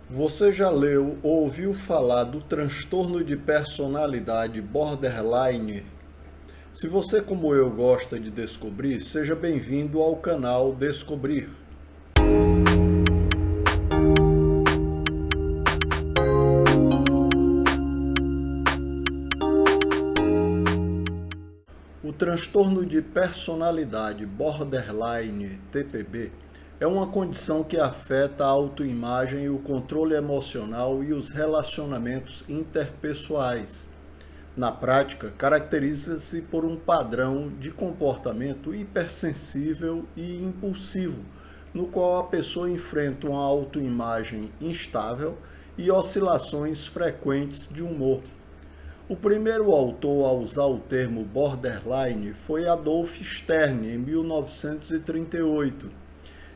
Você já leu ou ouviu falar do transtorno de personalidade borderline? Se você, como eu, gosta de descobrir, seja bem-vindo ao canal Descobrir. O transtorno de personalidade borderline, TPB, é uma condição que afeta a autoimagem e o controle emocional e os relacionamentos interpessoais. Na prática, caracteriza-se por um padrão de comportamento hipersensível e impulsivo, no qual a pessoa enfrenta uma autoimagem instável e oscilações frequentes de humor. O primeiro autor a usar o termo borderline foi Adolf Stern, em 1938.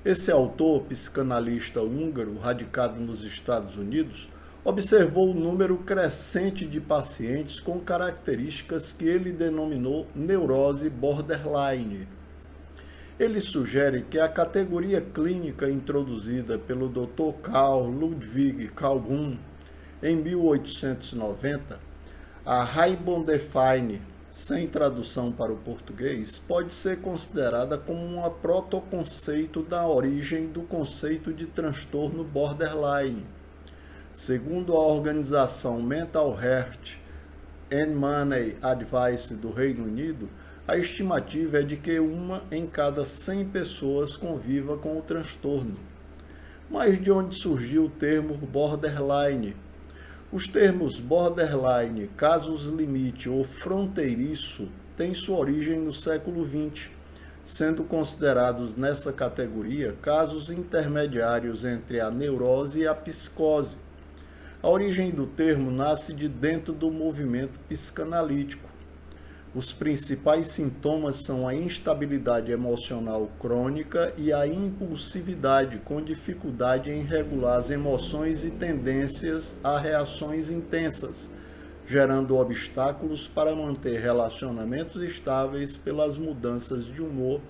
Esse autor, psicanalista húngaro radicado nos Estados Unidos, observou o número crescente de pacientes com características que ele denominou neurose borderline. Ele sugere que a categoria clínica introduzida pelo Dr. Carl Ludwig Kahlun em 1890, a Heimbom-Define, sem tradução para o português, pode ser considerada como um protoconceito da origem do conceito de transtorno borderline. Segundo a organização Mental Health and Money Advice do Reino Unido, a estimativa é de que 1 em cada 100 pessoas conviva com o transtorno. Mas de onde surgiu o termo borderline? Os termos borderline, casos limite ou fronteiriço têm sua origem no século XX, sendo considerados nessa categoria casos intermediários entre a neurose e a psicose. A origem do termo nasce de dentro do movimento psicanalítico. Os principais sintomas são a instabilidade emocional crônica e a impulsividade, com dificuldade em regular as emoções e tendências a reações intensas, gerando obstáculos para manter relacionamentos estáveis pelas mudanças de humor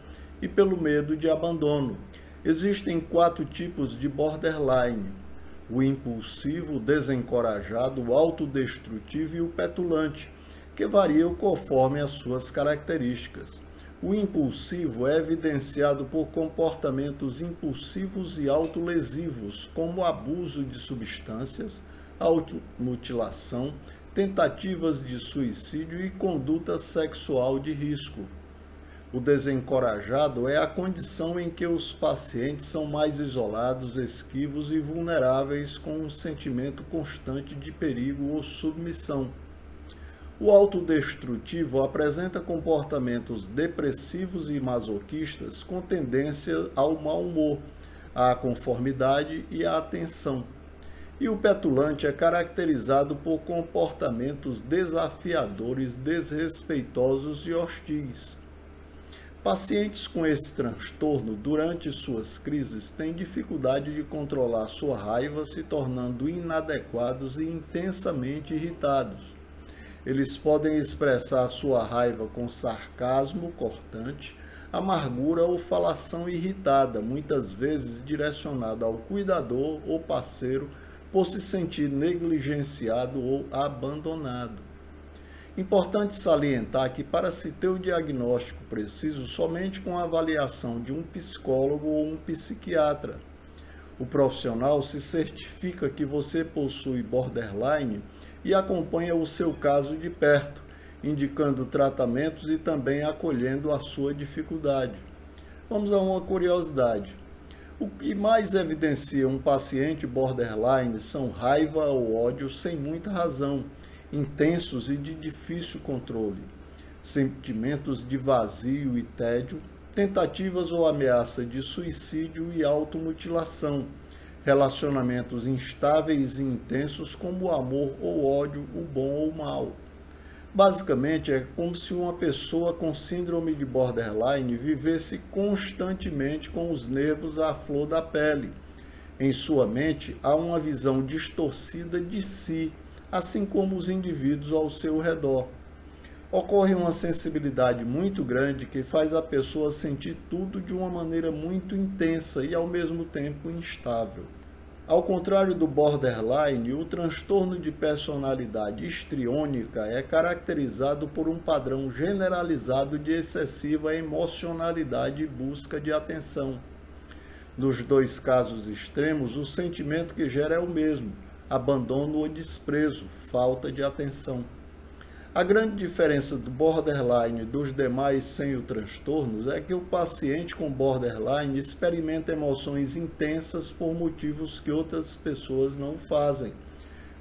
e pelo medo de abandono. Existem 4 tipos de borderline: o impulsivo, o desencorajado, o autodestrutivo e o petulante, que variam conforme as suas características. O impulsivo é evidenciado por comportamentos impulsivos e autolesivos, como abuso de substâncias, automutilação, tentativas de suicídio e conduta sexual de risco. O desencorajado é a condição em que os pacientes são mais isolados, esquivos e vulneráveis, com um sentimento constante de perigo ou submissão. O autodestrutivo apresenta comportamentos depressivos e masoquistas com tendência ao mau humor, à conformidade e à atenção. E o petulante é caracterizado por comportamentos desafiadores, desrespeitosos e hostis. Pacientes com esse transtorno, durante suas crises, têm dificuldade de controlar sua raiva, se tornando inadequados e intensamente irritados. Eles podem expressar sua raiva com sarcasmo cortante, amargura ou falação irritada, muitas vezes direcionada ao cuidador ou parceiro por se sentir negligenciado ou abandonado. Importante salientar que, para se ter o diagnóstico preciso, somente com a avaliação de um psicólogo ou um psiquiatra. O profissional se certifica que você possui borderline e acompanha o seu caso de perto, indicando tratamentos e também acolhendo a sua dificuldade. Vamos a uma curiosidade. O que mais evidencia um paciente borderline são raiva ou ódio sem muita razão, intensos e de difícil controle, sentimentos de vazio e tédio, tentativas ou ameaça de suicídio e automutilação, relacionamentos instáveis e intensos como o amor ou ódio, o bom ou o mal. Basicamente, é como se uma pessoa com síndrome de borderline vivesse constantemente com os nervos à flor da pele. Em sua mente, há uma visão distorcida de si, assim como os indivíduos ao seu redor. Ocorre uma sensibilidade muito grande que faz a pessoa sentir tudo de uma maneira muito intensa e ao mesmo tempo instável. Ao contrário do borderline, o transtorno de personalidade histriônica é caracterizado por um padrão generalizado de excessiva emocionalidade e busca de atenção. Nos dois casos extremos, o sentimento que gera é o mesmo: abandono ou desprezo, falta de atenção. A grande diferença do borderline e dos demais sem o transtorno é que o paciente com borderline experimenta emoções intensas por motivos que outras pessoas não fazem.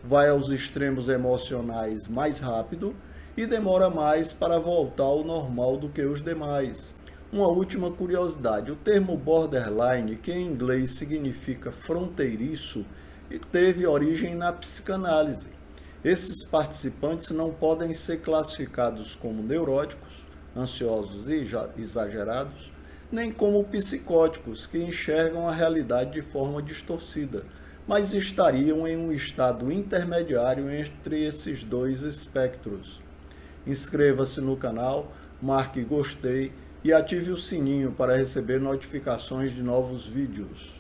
Vai aos extremos emocionais mais rápido e demora mais para voltar ao normal do que os demais. Uma última curiosidade: o termo borderline, que em inglês significa fronteiriço, teve origem na psicanálise. Esses participantes não podem ser classificados como neuróticos, ansiosos e exagerados, nem como psicóticos, que enxergam a realidade de forma distorcida, mas estariam em um estado intermediário entre esses dois espectros. Inscreva-se no canal, marque gostei e ative o sininho para receber notificações de novos vídeos.